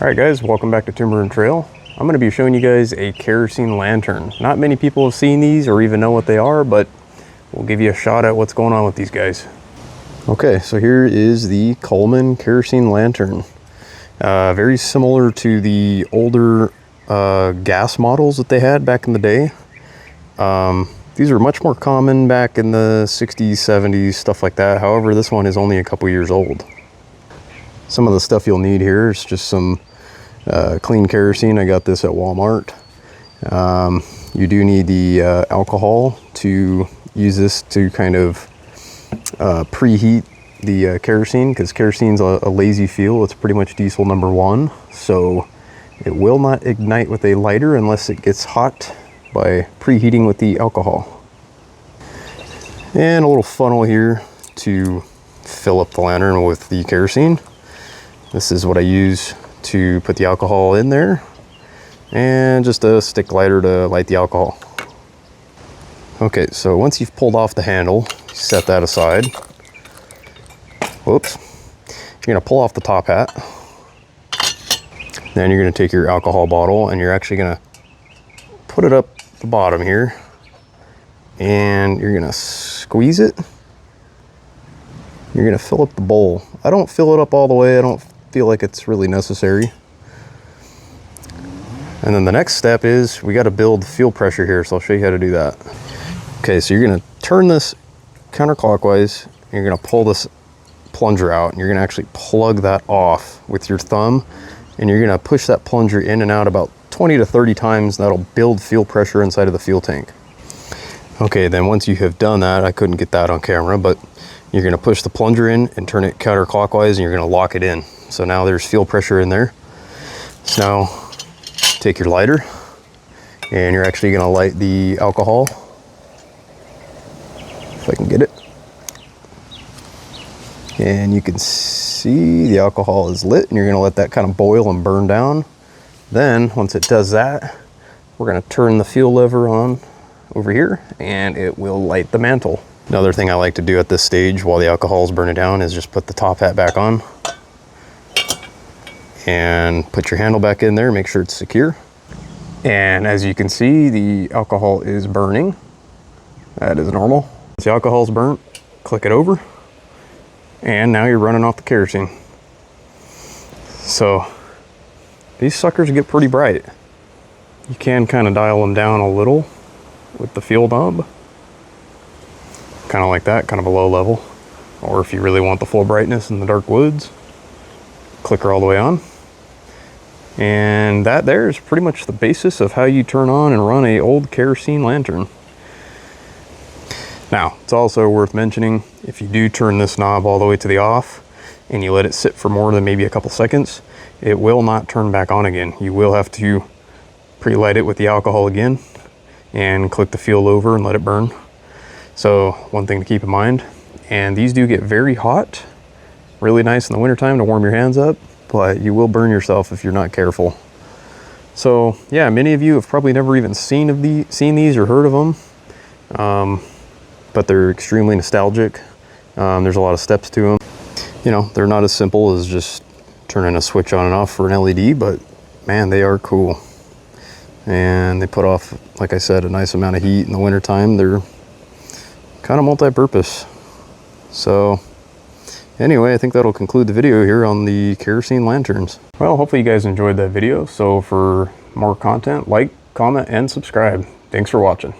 Alright guys, welcome back to Timber and Trail. I'm going to be showing you guys a kerosene lantern. Not many people have seen these or even know what they are, but we'll give you a shot at what's going on with these guys. Okay, so here is the Coleman kerosene lantern. Very similar to the older gas models that they had back in the day. These were much more common back in the 60s, 70s, stuff like that. However, this one is only a couple years old. Some of the stuff you'll need here is just some clean kerosene. I got this at Walmart. You do need the alcohol to use this to kind of preheat the kerosene, because kerosene's a lazy fuel. It's pretty much diesel number one, so it will not ignite with a lighter unless it gets hot by preheating with the alcohol. And a little funnel here to fill up the lantern with the kerosene. This is what I use to put the alcohol in there, and just a stick lighter to light the alcohol. Okay, so once you've pulled off the handle, set that aside. Whoops. You're gonna pull off the top hat. Then you're gonna take your alcohol bottle and you're actually gonna put it up the bottom here, and you're gonna squeeze it. You're gonna fill up the bowl. I don't fill it up all the way. I don't feel like it's really necessary. And then the next step is we got to build fuel pressure here, so I'll show you how to do that. Okay, so you're going to turn this counterclockwise, and you're going to pull this plunger out, and you're going to actually plug that off with your thumb, and you're going to push that plunger in and out about 20 to 30 times. That'll build fuel pressure inside of the fuel tank. Okay, then once you have done that, I couldn't get that on camera, but you're going to push the plunger in and turn it counterclockwise, and you're going to lock it in. So now there's fuel pressure in there. So now take your lighter, and you're actually going to light the alcohol. If I can get it. And you can see the alcohol is lit, and you're going to let that kind of boil and burn down. Then once it does that, we're going to turn the fuel lever on over here, and it will light the mantle. Another thing I like to do at this stage while the alcohol is burning down is just put the top hat back on and put your handle back in there, make sure it's secure. And as you can see, the alcohol is burning. That is normal. Once the alcohol is burnt, click it over, and now you're running off the kerosene. So these suckers get pretty bright. You can kind of dial them down a little with the fuel knob. Kind of like that, kind of a low level. Or if you really want the full brightness in the dark woods, click her all the way on. And that there is pretty much the basis of how you turn on and run a old kerosene lantern. Now, it's also worth mentioning, if you do turn this knob all the way to the off and you let it sit for more than maybe a couple seconds, it will not turn back on again. You will have to pre-light it with the alcohol again and click the fuel over and let it burn. So one thing to keep in mind, and these do get very hot, really nice in the wintertime to warm your hands up, but you will burn yourself if you're not careful. So yeah, many of you have probably never even seen these or heard of them, but they're extremely nostalgic. There's a lot of steps to them. You know, they're not as simple as just turning a switch on and off for an LED, but man, they are cool. And they put off, like I said, a nice amount of heat in the wintertime. They're kind of multi-purpose. So anyway, I think that'll conclude the video here on the kerosene lanterns. Well, hopefully you guys enjoyed that video. So for more content, like, comment, and subscribe. Thanks for watching.